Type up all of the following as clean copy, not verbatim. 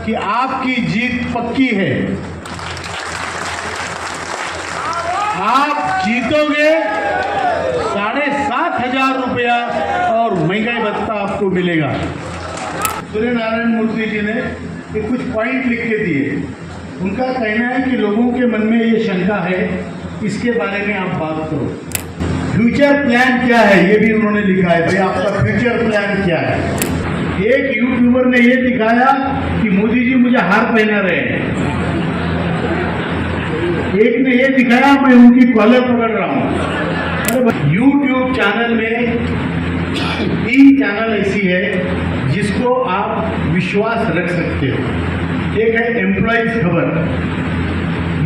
कि आपकी जीत पक्की है। आप जीतोगे, 7,500 रुपया और महंगाई भत्ता आपको मिलेगा। सूर्य नारायण मूर्ति जी ने ये कुछ पॉइंट लिख के दिए। उनका कहना है कि लोगों के मन में ये शंका है, इसके बारे में आप बात करो। फ्यूचर प्लान क्या है, ये भी उन्होंने लिखा है। भाई आपका फ्यूचर प्लान क्या है? एक यूट्यूबर ने ये दिखाया कि मोदी जी मुझे हार पहना रहे हैं, एक ने ये दिखाया मैं उनकी कॉलर पकड़ रहा हूं। यूट्यूब चैनल में 3 चैनल ऐसी है जिसको आप विश्वास रख सकते हो। एक है एम्प्लॉइज खबर,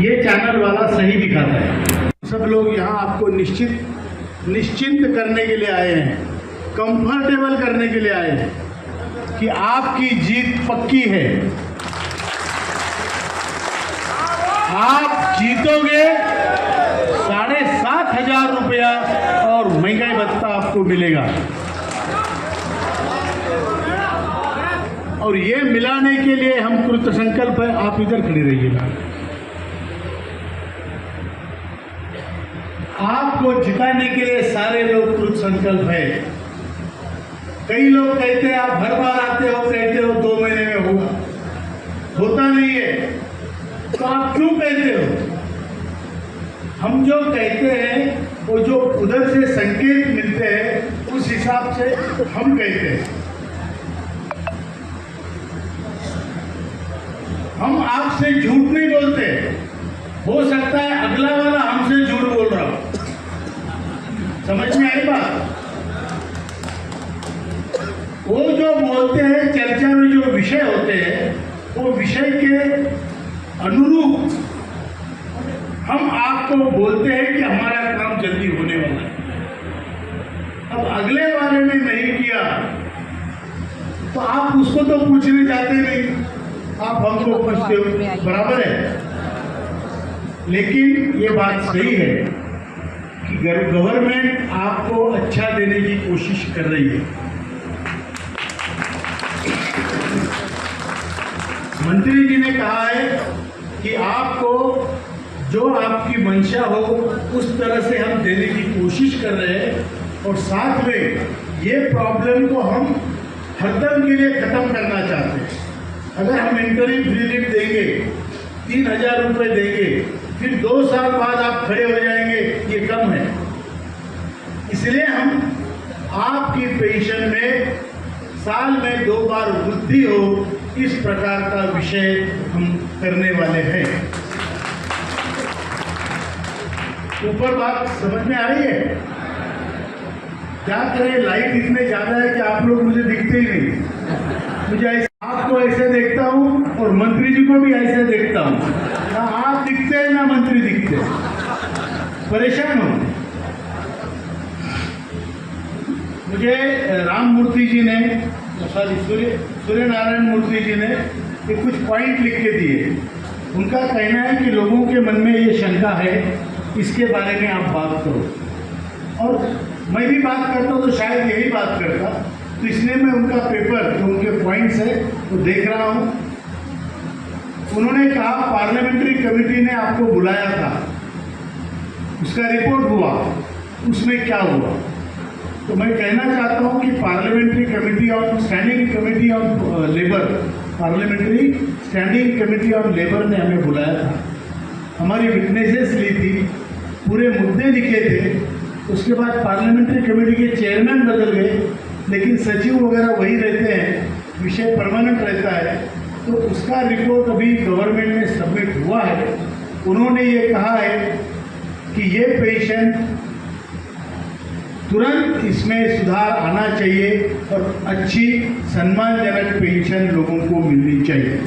ये चैनल वाला सही दिखाता है। सब लोग यहाँ आपको निश्चिंत करने के लिए आए हैं, कंफर्टेबल करने के लिए आए हैं कि आपकी जीत पक्की है। आप जीतोगे, 7,500 रुपया और महंगाई भत्ता आपको मिलेगा। और ये मिलाने के लिए हम कृत संकल्प है। आप इधर खड़ी रहिएगा। आपको जिताने के लिए सारे लोग कृत संकल्प है। कई लोग कहते हैं आप हर बार आते हो, कहते हो 2 महीने में होगा, होता नहीं है, तो आप क्यों कहते हो? हम जो कहते हैं वो जो उधर से संकेत मिलते हैं उस हिसाब से हम कहते हैं। हम आपसे झूठ नहीं बोलते। हो सकता है अगला वाला हमसे झूठ बोल रहा हो। समझ में आई बात? वो जो बोलते हैं चर्चा में, जो विषय होते हैं, वो विषय के अनुरूप हम आपको बोलते हैं कि हमारा काम जल्दी होने वाला है। अब अगले वाले ने नहीं किया तो आप उसको तो पूछने जाते नहीं, आप हमको पूछते हो, बराबर है। लेकिन ये बात सही है कि गवर्नमेंट आपको अच्छा देने की कोशिश कर रही है। मंत्री जी ने कहा है कि आपको जो आपकी मंशा हो उस तरह से हम देने की कोशिश कर रहे हैं, और साथ में ये प्रॉब्लम को हम हरदम के लिए खत्म करना चाहते हैं। अगर हम इंटरिम रिलीफ देंगे, 3,000 रुपये देंगे, फिर 2 साल बाद आप खड़े हो जाएंगे, ये कम है। इसलिए हम आपकी पेंशन में साल में 2 बार वृद्धि हो, इस प्रकार का विषय हम करने वाले हैं। ऊपर बात समझ में आ रही है? क्या करें, लाइट इतने ज्यादा है कि आप लोग मुझे दिखते ही नहीं। मुझे आपको ऐसे देखता हूं और मंत्री जी को भी ऐसे देखता हूं। ना आप दिखते हैं ना मंत्री दिखते, परेशान हो। मुझे राम मूर्ति जी ने, सॉरी सूर्य नारायण मूर्ति जी ने ये कुछ पॉइंट लिख के दिए। उनका कहना है कि लोगों के मन में ये शंका है, इसके बारे में आप बात करो। और मैं भी बात करता हूँ तो शायद यही बात करता, तो इसलिए मैं उनका पेपर, जो उनके पॉइंट्स है, वो देख रहा हूँ। उन्होंने कहा पार्लियामेंट्री कमेटी ने आपको बुलाया था, उसका रिपोर्ट हुआ, उसमें क्या हुआ? तो मैं कहना चाहता हूं कि parliamentary committee on standing committee on labour, parliamentary standing committee on labour ने हमें बुलाया था, हमारी विटनेसेस ली थी, पूरे मुद्दे लिखे थे। उसके बाद पार्लियामेंट्री कमेटी के चेयरमैन बदल गए, लेकिन सचिव वगैरह वही रहते हैं, विषय परमानेंट रहता है। तो उसका रिपोर्ट अभी गवर्नमेंट में सबमिट हुआ है। उन्होंने ये कहा है कि ये पेंशन तुरंत इसमें सुधार आना चाहिए और अच्छी सम्मानजनक पेंशन लोगों को मिलनी चाहिए।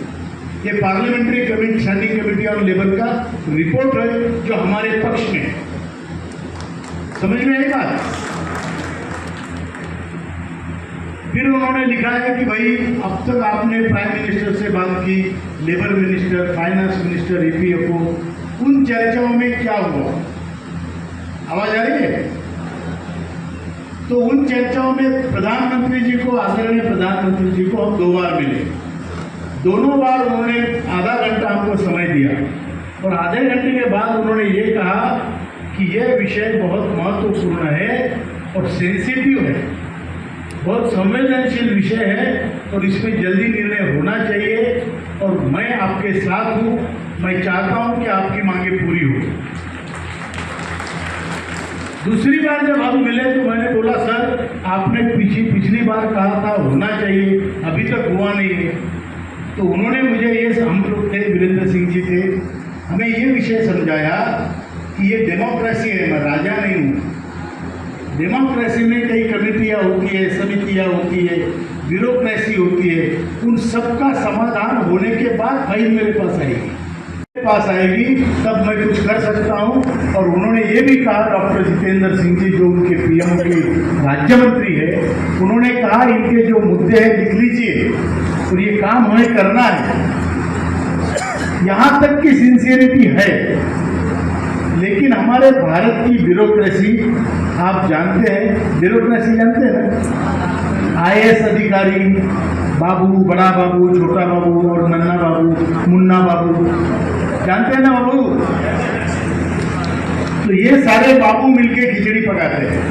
ये parliamentary committee, standing committee on labour का रिपोर्ट है जो हमारे पक्ष में है। समझ में आई बात? फिर उन्होंने लिखा है कि भाई अब तक आपने प्राइम मिनिस्टर से बात की, labour minister, finance minister, EPFO, उन चर्चाओं में क्या हुआ? आवाज आ रही है? तो उन चर्चाओं में प्रधानमंत्री जी को, आदरणीय प्रधानमंत्री जी को हम 2 बार मिले। दोनों बार उन्होंने आधा घंटा हमको समय दिया और आधे घंटे के बाद उन्होंने ये कहा कि यह विषय बहुत महत्वपूर्ण है और सेंसिटिव है, बहुत संवेदनशील विषय है और इसमें जल्दी निर्णय होना चाहिए और मैं आपके साथ हूँ। मैं चाहता हूँ कि आपकी मांगे पूरी हो। दूसरी बार जब हम मिले तो मैंने बोला सर आपने पिछली बार कहा था होना चाहिए, अभी तक हुआ नहीं है। तो उन्होंने मुझे ये, हम लोग थे, वीरेंद्र सिंह जी थे, हमें ये विषय समझाया कि ये डेमोक्रेसी है, मैं राजा नहीं हूँ। डेमोक्रेसी में कई कमेटियाँ होती है, समितियाँ होती है, ब्यूरोक्रेसी होती है, उन सबका समाधान होने के बाद फाइल मेरे पास आएगी तब मैं कुछ कर सकता हूँ। और उन्होंने ये भी कहा, डॉक्टर जितेंद्र सिंह जी जो उनके पीएम के राज्य मंत्री है, उन्होंने कहा इनके जो मुद्दे हैं लिख लीजिए और ये काम हमें करना है। यहाँ तक की सिंसियरिटी है, लेकिन हमारे भारत की ब्यूरोक्रेसी आप जानते हैं, ब्यूरोक्रेसी जानते हैं ना, आईएएस अधिकारी बाबू, बड़ा बाबू, छोटा बाबू और नन्ना बाबू, मुन्ना बाबू, जानते हैं ना बाबू। तो ये सारे बाबू मिलके खिचड़ी पकाते हैं।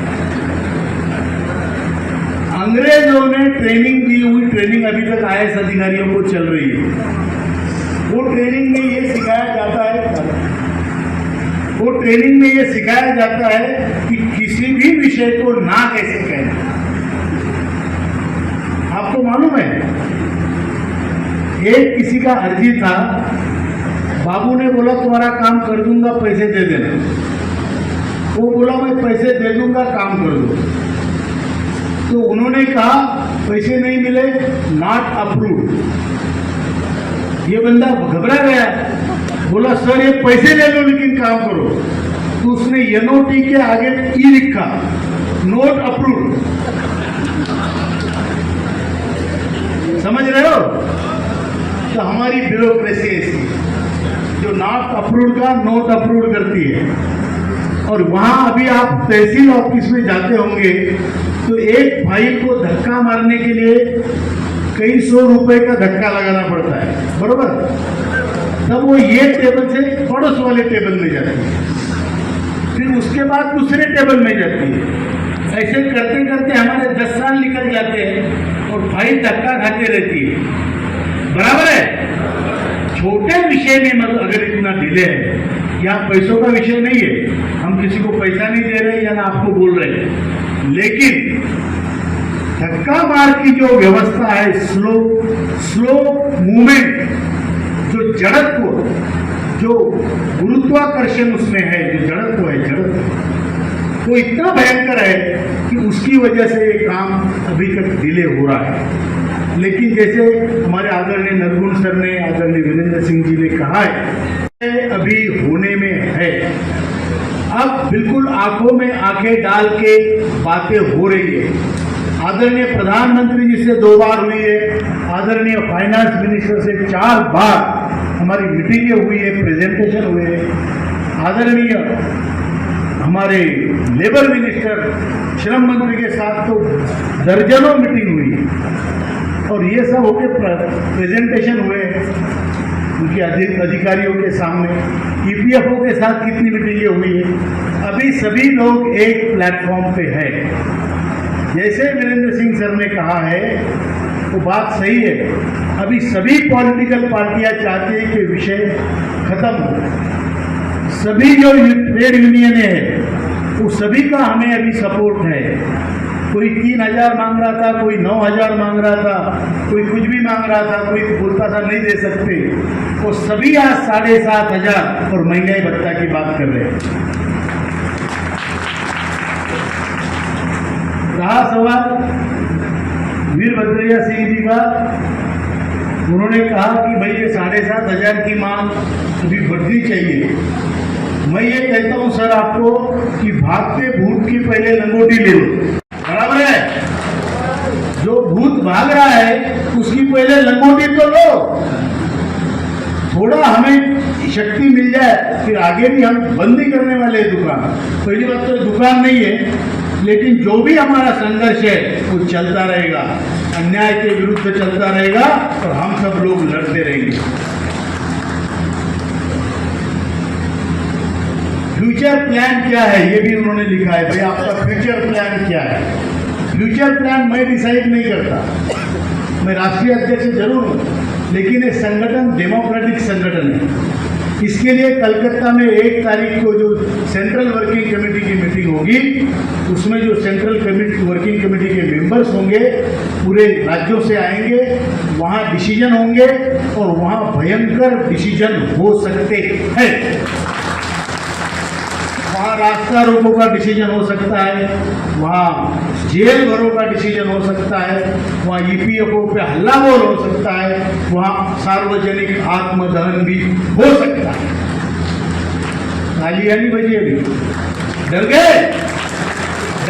अंग्रेजों ने ट्रेनिंग दी हुई, ट्रेनिंग अभी तक आईएएस अधिकारियों को चल रही है। वो ट्रेनिंग में ये सिखाया जाता है कि किसी भी विषय को ना कैसे कहना। आपको मालूम है, एक किसी का अर्जी था, बाबू ने बोला तुम्हारा काम कर दूंगा, पैसे दे देना। वो बोला मैं पैसे दे दूंगा, काम कर दो। तो उन्होंने कहा पैसे नहीं मिले, नॉट अप्रूव्ड। ये बंदा घबरा गया, बोला सर ये पैसे ले लो लेकिन काम करो। तो उसने एनओटी के आगे ई लिखा, नोट अप्रूव्ड। समझ रहे हो? तो हमारी ब्यूरोक्रेसी ऐसी जो नॉट अप्रूव्ड का नोट अप्रूव्ड करती है। और वहां अभी आप तहसील ऑफिस में जाते होंगे तो एक फाइल को धक्का मारने के लिए कई सौ रुपए का धक्का लगाना पड़ता है, बरोबर? तब वो ये टेबल से पड़ोस वाले टेबल में जाती है, फिर उसके बाद दूसरे टेबल में जाती है। ऐसे करते करते हमारे 10 साल निकल जाते हैं और फाइल धक्का खाते रहती है, बराबर है? छोटे विषय में मतलब अगर इतना डिले है, यहाँ पैसों का विषय नहीं है, हम किसी को पैसा नहीं दे रहे या ना आपको बोल रहे हैं, लेकिन धक्का मार की जो व्यवस्था है, स्लो मूवमेंट, जो जड़त्व, जो गुरुत्वाकर्षण उसमें है, जो जड़त्व है, जड़त्व वो इतना भयंकर है कि उसकी वजह से ये काम अभी तक डिले हो रहा है। लेकिन जैसे हमारे आदरणीय नरगुण सर ने, आदरणीय वीरेंद्र सिंह जी ने कहा है, अभी होने में है। अब बिल्कुल आंखों में आंखें डाल के बातें हो रही है। आदरणीय प्रधानमंत्री जी से 2 बार हुई है, आदरणीय फाइनेंस मिनिस्टर से 4 बार हमारी मीटिंगें हुई है, प्रेजेंटेशन हुए हैं। आदरणीय हमारे लेबर मिनिस्टर, श्रम मंत्री के साथ तो दर्जनों मीटिंग हुई है और ये सब होके प्रेजेंटेशन हुए उनके अधिकारियों के सामने। ईपीएफओ के साथ कितनी मीटिंगें हुई है। अभी सभी लोग एक प्लेटफॉर्म पे है। जैसे वीरेंद्र सिंह सर ने कहा है वो बात सही है। अभी सभी पॉलिटिकल पार्टियां चाहती है कि विषय खत्म हो। सभी जो ट्रेड यूनियन है वो सभी का हमें अभी सपोर्ट है। कोई 3,000 मांग रहा था, कोई 9,000 मांग रहा था, कोई कुछ भी मांग रहा था, कोई बोलता था नहीं दे सकते। वो सभी आज 7,500 और महंगाई भत्ता की बात कर रहे हैं। रहा सवाल वीरभद्र सिंह जी का, उन्होंने कहा कि भाई ये 7,500 की मांग अभी बढ़नी चाहिए। मैं ये कहता हूं सर आपको कि भागते भूत की पहले लंगोटी ले लो, बराबर है? जो भूत भाग रहा है उसकी पहले लंगोटी तो लो, थोड़ा हमें शक्ति मिल जाए, फिर आगे भी हम बंद ही करने वाले हैं दुकान। पहली बात तो दुकान नहीं है, लेकिन जो भी हमारा संघर्ष है वो चलता रहेगा, अन्याय के विरुद्ध चलता रहेगा और हम सब लोग लड़ते रहेंगे। फ्यूचर प्लान क्या है ये भी उन्होंने लिखा है। भाई आपका फ्यूचर प्लान क्या है? फ्यूचर प्लान मैं डिसाइड नहीं करता, मैं राष्ट्रीय अध्यक्ष जरूर हूँ, लेकिन ये संगठन डेमोक्रेटिक संगठन है। इसके लिए कलकत्ता में 1 तारीख को जो सेंट्रल वर्किंग कमेटी की मीटिंग होगी, उसमें जो सेंट्रल वर्किंग कमेटी के मेंबर्स होंगे पूरे राज्यों से आएंगे, वहाँ डिसीजन होंगे और वहाँ भयंकर डिसीजन हो सकते हैं। वहाँ रास्ता रोको का डिसीजन हो सकता है, वहाँ जेल भरो का डिसीजन हो सकता है, वहाँ ईपीएफओ पे हल्ला बोल हो सकता है, वहाँ सार्वजनिक आत्मदहन भी हो सकता है। तालियां नहीं बजी अभी? डर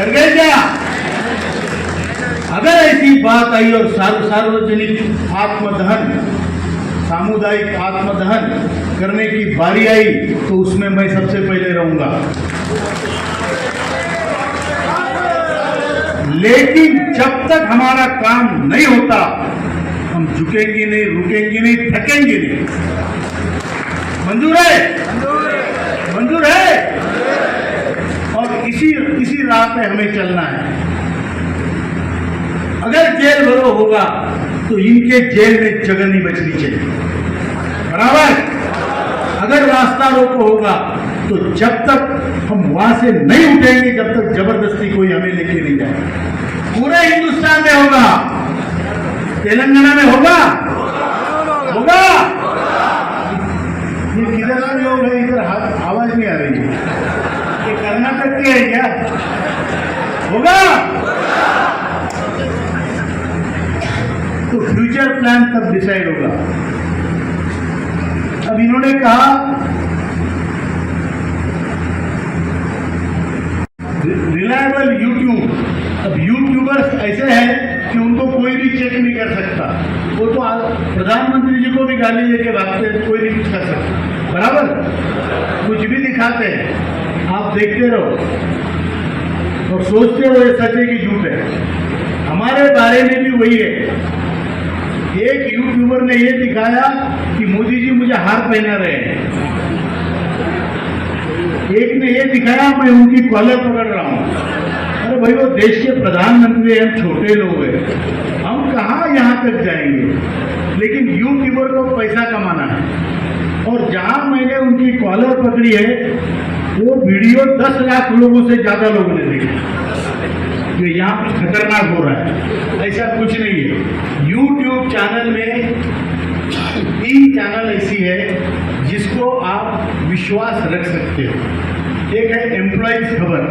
गए क्या? अगर ऐसी बात आई और सार्वजनिक आत्मदहन, सामुदायिक आत्मदहन करने की बारी आई तो उसमें मैं सबसे पहले रहूंगा। लेकिन जब तक हमारा काम नहीं होता हम झुकेंगे नहीं, रुकेंगे नहीं, थकेंगे नहीं। मंजूर है? मंजूर है। और इसी राह पे हमें चलना है। अगर जेल भरो होगा तो इनके जेल में जगह नहीं बचनी चाहिए, बराबर। अगर रास्ता रोको होगा तो जब तक हम वहां से नहीं उठेंगे, जब तक जबरदस्ती कोई हमें लेके नहीं जाए। पूरे हिंदुस्तान में होगा, तेलंगाना में होगा, होगा। ये किधर के लोग हैं? इधर आवाज नहीं आ रही है। ये कर्नाटक के है क्या? होगा। तो फ्यूचर प्लान तब डिसाइड होगा। अब इन्होंने कहा रिलायबल यूट्यूब। अब यूट्यूबर्स ऐसे हैं कि उनको कोई भी चेक नहीं कर सकता। वो तो प्रधानमंत्री जी को भी गाली देके भागते हैं, कोई नहीं कुछ कर सकता, बराबर। कुछ भी दिखाते हैं, आप देखते रहो और सोचते रहो ये सच है कि झूठ है। हमारे बारे में भी वही है। एक यूट्यूबर ने ये दिखाया कि मोदी जी मुझे हार पहना रहे हैं, एक ने ये दिखाया मैं उनकी कॉलर पकड़ रहा हूं। अरे भाई वो देश के प्रधानमंत्री हैं, हम छोटे लोग हैं, हम कहाँ यहाँ तक जाएंगे। लेकिन यूट्यूबर को पैसा कमाना है और जहां मैंने उनकी कॉलर पकड़ी है वो वीडियो 10 लाख लोगों से ज्यादा लोगों ने देखी। ये यहाँ कुछ खतरनाक हो रहा है, ऐसा कुछ नहीं है। यूट्यूब चैनल में 3 चैनल ऐसी है जिसको आप विश्वास रख सकते हो। एक है एम्प्लॉइज खबर,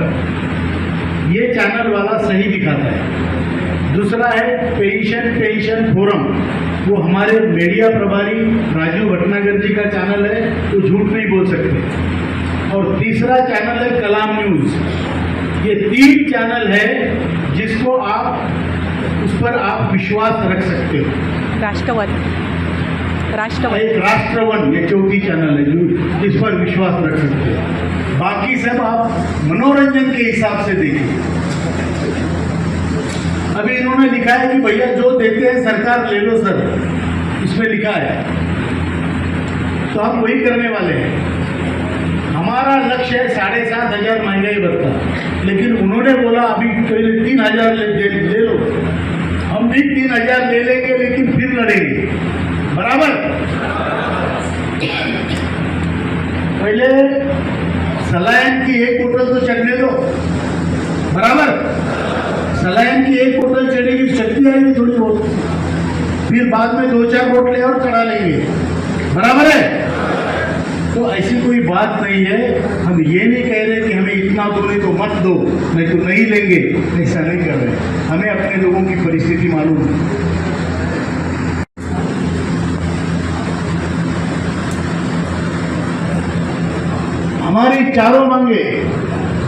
ये चैनल वाला सही दिखाता है। दूसरा है पेंशन फोरम, वो हमारे मीडिया प्रभारी राजीव भटनागर जी का चैनल है, तो झूठ नहीं बोल सकते। और तीसरा चैनल है कलाम न्यूज। ये 3 चैनल है जिसको उस पर आप विश्वास रख सकते हो। राष्ट्रवन एक राष्ट्रवन, ये 4थी चैनल है जो जिस पर विश्वास रख सकते हो। बाकी सब आप मनोरंजन के हिसाब से देखिए। अभी इन्होंने लिखा है कि भैया जो देते हैं सरकार ले लो सर, इसमें लिखा है, तो हम वही करने वाले हैं। हमारा लक्ष्य है 7,500 महंगाई भत्ता, लेकिन उन्होंने बोला अभी पहले 3,000 ले लो। हम भी 3,000 ले लेंगे, लेकिन फिर लड़ेंगे, बराबर। पहले सलायन की 1 बोतल तो चढ़ने दो, बराबर। सलायन की 1 बोतल चढ़ेगी, शक्ति आएगी थोड़ी बहुत, फिर बाद में 2-4 बोतलें और चढ़ा लेंगे, बराबर है। तो ऐसी कोई बात नहीं है। हम ये नहीं कह रहे कि हमें इतना दो, नहीं तो मत दो, नहीं तो नहीं लेंगे, ऐसा नहीं कर रहे। हमें अपने लोगों की परिस्थिति मालूम है। हमारी चारों मांगे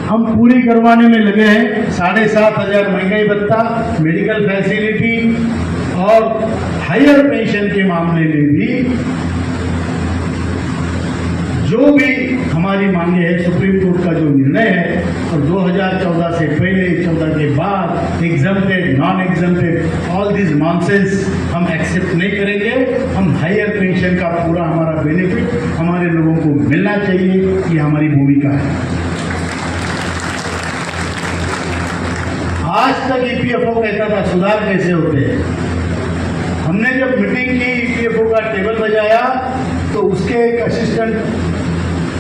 हम पूरी करवाने में लगे हैं। 7,500 महंगाई भत्ता, मेडिकल फैसिलिटी और हायर पेंशन के मामले में भी जो भी हमारी मांगे है सुप्रीम कोर्ट का जो निर्णय है, और 2014 से पहले 14 के बाद exempted, non exempted, all this nonsense हम एक्सेप्ट नहीं करेंगे। हम हायर पेंशन का पूरा हमारा बेनिफिट हमारे लोगों को मिलना चाहिए, ये हमारी भूमिका है। आज तक ईपीएफओ कहता था सुधार कैसे होते हैं। हमने जब मीटिंग की, ईपीएफओ का टेबल बजाया, तो उसके एक असिस्टेंट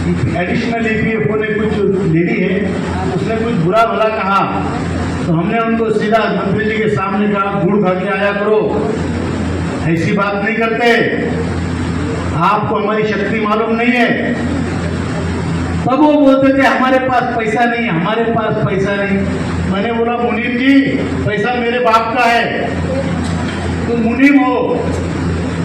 एडिशनल ईपीएफओ ने कुछ लेडी है, उसने कुछ बुरा भला कहा, तो हमने उनको सीधा मंत्री जी के सामने कहा, गुड़ खा के आया करो, ऐसी बात नहीं करते, आपको हमारी शक्ति मालूम नहीं है। तब वो बोलते थे हमारे पास पैसा नहीं, हमारे पास पैसा नहीं। मैंने बोला मुनीम जी, पैसा मेरे बाप का है, तुम मुनीम हो,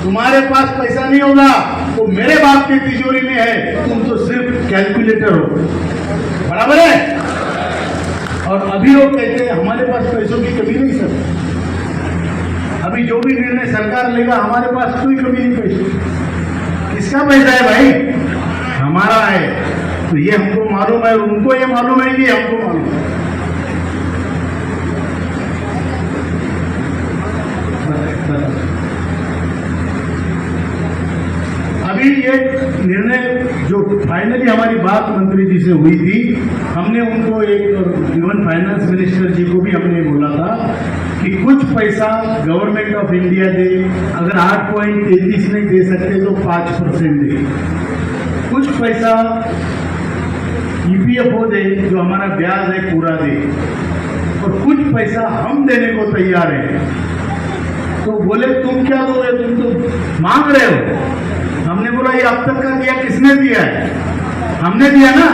तुम्हारे पास पैसा नहीं होगा, वो मेरे बाप की तिजोरी में है, तुम तो सिर्फ कैलकुलेटर हो, बराबर है। और अभी वो कहते हैं हमारे पास पैसों की कमी नहीं सर, अभी जो भी निर्णय सरकार लेगा हमारे पास कोई कमी नहीं पैसे। किसका पैसा है भाई? हमारा है। तो ये हमको मालूम है, उनको ये मालूम है कि हमको मालूम है। अभी ये निर्णय जो फाइनली हमारी बात मंत्री जी से हुई थी, हमने उनको एक, इवन फाइनेंस मिनिस्टर जी को भी हमने बोला था कि कुछ पैसा गवर्नमेंट ऑफ इंडिया दे, अगर 8.33 नहीं दे सकते तो 5% दे, कुछ पैसा ईपीएफओ दे, जो हमारा ब्याज है पूरा दे, और कुछ पैसा हम देने को तैयार है। तो बोले तुम क्या दोगे, तुम तो मांग रहे हो। हमने बोला ये अब तक का दिया किसने दिया है? हमने दिया ना।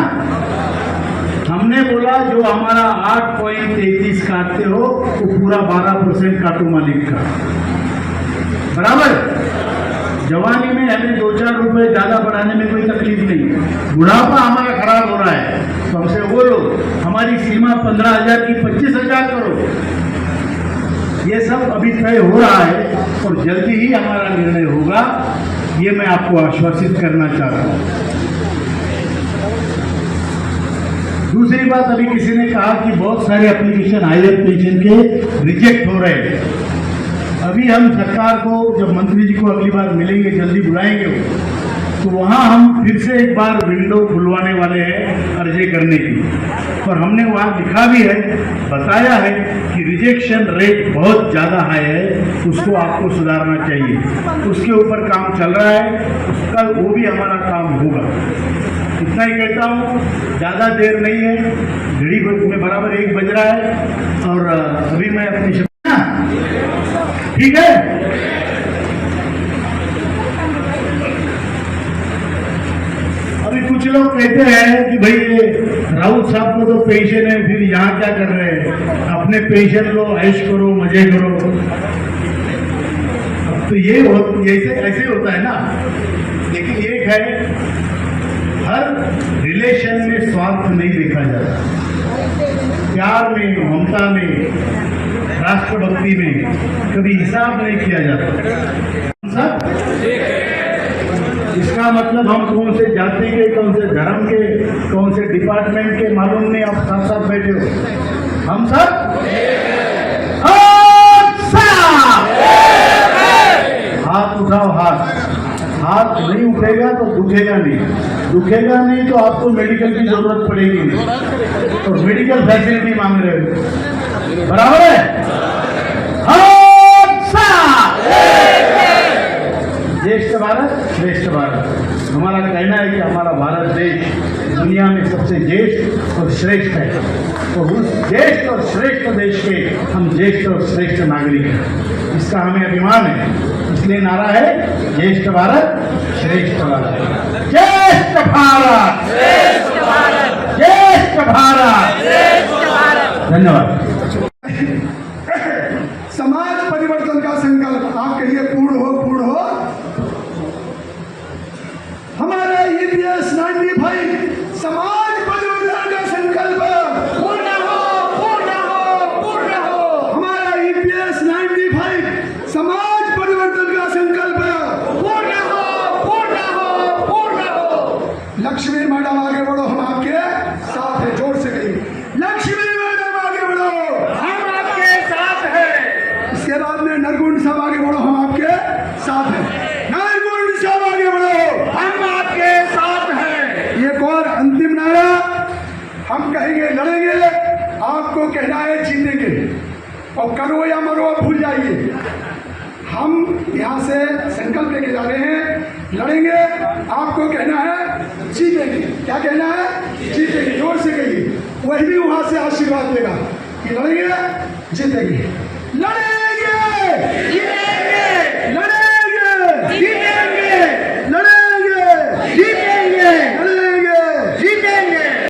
हमने बोला जो हमारा 8.33 काटते हो वो पूरा 12% काटो मालिक का, बराबर। जवानी में हमें 2-4 रुपए ज्यादा बढ़ाने में कोई तकलीफ नहीं, बुढ़ापा हमारा खराब हो रहा है तो हमसे बोलो हमारी सीमा 15,000 की 25,000 करो। ये सब अभी तय हो रहा है और जल्दी ही हमारा निर्णय होगा, ये मैं आपको आश्वासित करना चाहता हूं। दूसरी बात, अभी किसी ने कहा कि बहुत सारे एप्लीकेशन हायर पेंशन के रिजेक्ट हो रहे हैं। अभी हम सरकार को, जब मंत्री जी को अगली बार मिलेंगे, जल्दी बुलाएंगे, तो वहां हम फिर से एक बार विंडो खुलवाने वाले हैं अर्जी करने की। और हमने वहां लिखा भी है, बताया है कि रिजेक्शन रेट बहुत ज़्यादा हाई है, उसको आपको सुधारना चाहिए। उसके ऊपर काम चल रहा है, उसका वो भी हमारा काम होगा। इतना ही कहता हूँ, ज़्यादा देर नहीं है, घड़ी में बराबर 1 बज रहा है और अभी मैं अपनी ठीक है। अभी कुछ लोग कहते हैं कि भाई ये राउत साहब को तो पेंशन है, फिर यहाँ क्या कर रहे हैं, अपने पेंशन लो, ऐश करो, मजे करो। तो ये ऐसे होता है ना। लेकिन एक है, हर रिलेशन में स्वार्थ नहीं देखा जाता। प्यार में, ममता में, राष्ट्रभक्ति में कभी हिसाब नहीं किया जाता। इसका मतलब हम कौन से जाति के, कौन से धर्म के, कौन से डिपार्टमेंट के मालूम नहीं, आप साथ साथ बैठे हो। हम सब हाथ उठाओ, हाथ नहीं उठेगा तो दुखेगा नहीं तो आपको मेडिकल की जरूरत पड़ेगी नहीं, और मेडिकल फैसिलिटी मांग रहे हो, बराबर है। ज्येष्ठ भारत श्रेष्ठ भारत, हमारा कहना है कि हमारा भारत देश दुनिया में सबसे ज्येष्ठ और श्रेष्ठ है, और उस ज्येष्ठ और श्रेष्ठ देश के हम ज्येष्ठ और श्रेष्ठ नागरिक हैं, इसका हमें अभिमान है। इसलिए नारा है ज्येष्ठ भारत श्रेष्ठ भारत, ज्येष्ठ भारत श्रेष्ठ भारत, ज्येष्ठ भारत श्रेष्ठ भारत। धन्यवाद। समाज परिवर्तन का संकल्प आपके लिए पूर्ण हो, पूर्ण हो। हमारे EPS 95 समाज परिवर्तन का संकल्प पूर्ण हो, पूर्ण हो, पूर्ण हो। हमारा EPS 95 समाज परिवर्तन का संकल्प पूर्ण हो, पूर्ण हो, पूर्ण हो। लक्ष्मी मैडम आगे बढ़ो, हम आपके साथ हैं। जोर से कहिए, लक्ष्मी मैडम आगे बढ़ो, हम आपके साथ हैं। इसके बाद में नरगुण साहब आगे बढ़ो, हम आपके साथ हैं। नरगुण साहब आगे बढ़ो, हम आपके साथ हैं। एक और अंतिम नारा हम कहेंगे, लड़ेंगे, आपको कहना है जीतेंगे, और करो या मरो आप भूल जाइए। हम यहाँ से संकल्प लेके जा रहे हैं, लड़ेंगे, आपको कहना है जीतेंगे। क्या कहना है? जीतेंगे। जोर से कहिए, वही भी वहाँ से आशीर्वाद देगा कि लड़ेंगे जीतेंगे। लड़े